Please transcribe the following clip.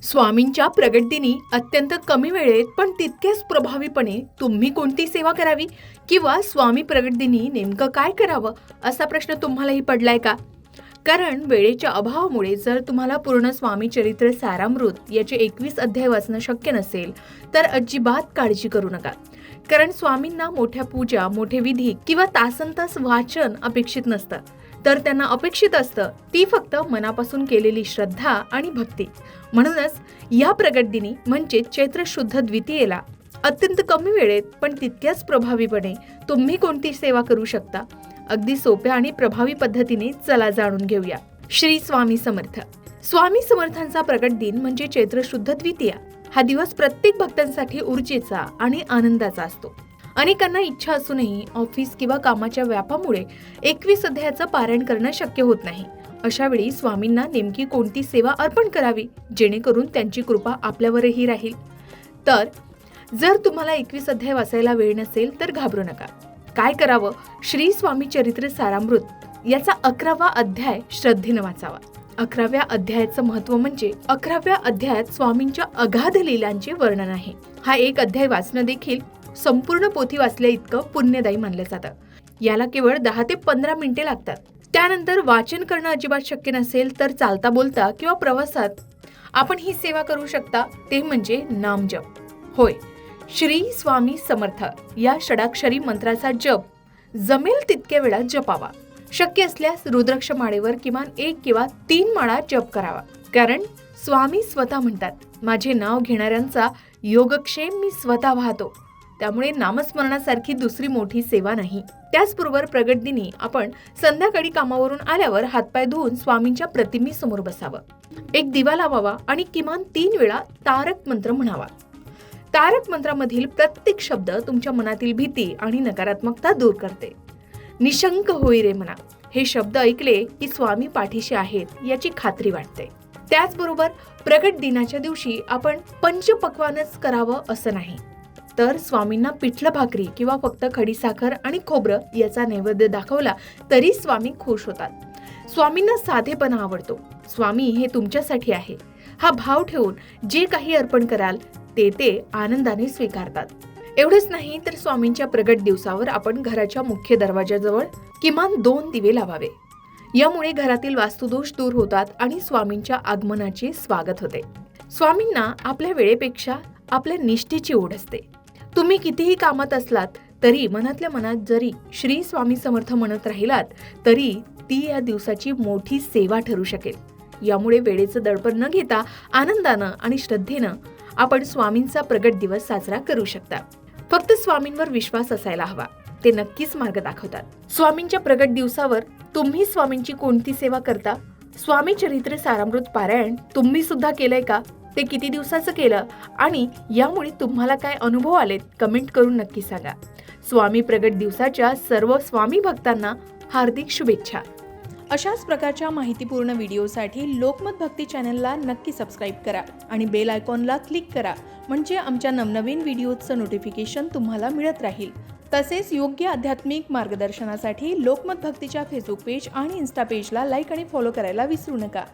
स्वामींच्या प्रगट दिनी अत्यंत कमी वेळेत पण तितक्याच प्रभावीपणे तुम्ही कोणती सेवा करावी किंवा स्वामी प्रगट दिनी नेमकं काय करावं असा प्रश्न तुम्हालाही पडलाय का? कारण वेळेच्या अभावामुळे जर तुम्हाला पूर्ण स्वामी चरित्र सारामृत याचे 21 अध्याय वाचणं शक्य नसेल तर अजिबात काळजी करू नका. कारण स्वामींना मोठ्या पूजा, मोठे विधी किंवा तासनतास वाचन अपेक्षित नसतं, तर त्यांना अपेक्षित असतं ती फक्त मनापासून केलेली श्रद्धा आणि भक्ती. म्हणूनच या प्रगट दिनी म्हणजे चैत्र शुद्ध द्वितीयेला अत्यंत कमी वेळेत पण तितक्याच प्रभावीपणे तुम्ही कोणती सेवा करू शकता, अगदी सोप्या आणि प्रभावी पद्धतीने चला जाणून घेऊया. श्री स्वामी समर्थ. स्वामी समर्थांचा प्रगट दिन म्हणजे चैत्र शुद्ध द्वितीया. हा दिवस प्रत्येक भक्तांसाठी ऊर्जेचा आणि आनंदाचा असतो. अनेकांना इच्छा असूनही ऑफिस किंवा कामाच्या व्यापामुळे 21 अध्यायाचं पारायण करणं शक्य होत नाही. अशा वेळी स्वामींना नेमकी कोणती सेवा अर्पण करावी जेणेकरून त्यांची कृपा आपल्यावरही राहील? तर जर तुम्हाला 21 अध्याय वाचायला वेळ नसेल तर घाबरू नका. काय करावं? श्री स्वामी चरित्र सारामृत याचा 11वा अध्याय श्रद्धेनं वाचावा. 11व्या अध्यायाचं महत्व म्हणजे 11व्या अध्यायात स्वामींच्या अगाध लीलांचे वर्णन आहे. हा एक अध्याय वाचणं देखील संपूर्ण पोथी वाचल्या इतकं पुण्यदायी मानलं जातं. याला केवळ 10 ते 15 मिनिटे लागतात. त्यानंतर वाचन करणं अजिबात शक्य नसेल तर चालता बोलता किंवा प्रवासात आपण ही सेवा करू शकता, ते म्हणजे नामजप. होय, श्री स्वामी समर्थ या षडाक्षरी मंत्राचा जप जमेल तितक्या वेळा जपावा. शक्य असल्यास रुद्राक्ष माळेवर किमान 1 किंवा 3 माळा जप करावा. कारण स्वामी स्वतः म्हणतात, माझे नाव घेणाऱ्यांचा योगक्षेम मी स्वतः वाहतो. त्यामुळे नामस्मरणासारखी दुसरी मोठी सेवा नाही. त्याचबरोबर प्रगट दिनी आपण संध्याकाळी कामावरून आल्यावर हातपाय धुवून स्वामींच्या प्रतिमेसमोर बसावं. एक दिवा लावावा आणि किमान 3 वेळा तारक मंत्र म्हणावा. तारक मंत्रामधील प्रत्येक शब्द तुमच्या मनातील भीती आणि नकारात्मकता दूर करते. निशंक होई रे मना, हे शब्द ऐकले की स्वामी पाठीशी आहेत याची खात्री वाटते. त्याचबरोबर प्रगट दिनाच्या दिवशी आपण पंचपक्वानच करावं असं नाही, तर स्वामींना पिठलं भाकरी किंवा फक्त खडीसाखर आणि खोबरं याचा नैवेद्य दाखवला तरी स्वामी खुश होतात. स्वामींना साधेपणा आवडतो. स्वामी हे तुमच्यासाठी आहे हा भाव ठेवून जे काही अर्पण कराल ते आनंदाने स्वीकारतात. एवढंच नाही तर स्वामींच्या प्रगट दिवसावर आपण घराच्या मुख्य दरवाजाजवळ किमान 2 दिवे लावावे. यामुळे घरातील वास्तुदोष दूर होतात आणि स्वामींच्या आगमनाचे स्वागत होते. स्वामींना आपल्या वेळेपेक्षा आपल्या निष्ठेची ओढ असते. तुम्ही कितीही कामात असलात तरी मनातल्या मनात जरी श्री स्वामी समर्थ म्हणत राहिलात तरी ती या दिवसाची मोठी सेवा ठरू शकेल. यामुळे वेळेचं दडपण न घेता आनंदानं आणि श्रद्धेनं आपण स्वामींचा प्रगट दिवस साजरा करू शकता. फक्त स्वामींवर विश्वास असायला हवा. ते नक्कीच मार्ग दाखवतात. स्वामींच्या प्रगट दिवसावर तुम्ही स्वामींची कोणती सेवा करता? स्वामी चरित्र सारामृत पारायण तुम्ही सुद्धा केलंय का? ते किती दिवसाचं केलं आणि यामुळे तुम्हाला काय अनुभव आलेत? कमेंट करून नक्की सांगा. स्वामी प्रगट दिवसाच्या सर्व स्वामी भक्तांना हार्दिक शुभेच्छा. अशाच प्रकारच्या माहितीपूर्ण व्हिडिओसाठी लोकमत भक्ती चॅनलला नक्की सबस्क्राईब करा आणि बेल आयकॉनला क्लिक करा, म्हणजे आमच्या नवनवीन व्हिडिओचं नोटिफिकेशन तुम्हाला मिळत राहील. तसेच योग्य आध्यात्मिक मार्गदर्शनासाठी लोकमत भक्तीच्या फेसबुक पेज आणि इन्स्टा पेजला लाईक आणि फॉलो करायला विसरू नका.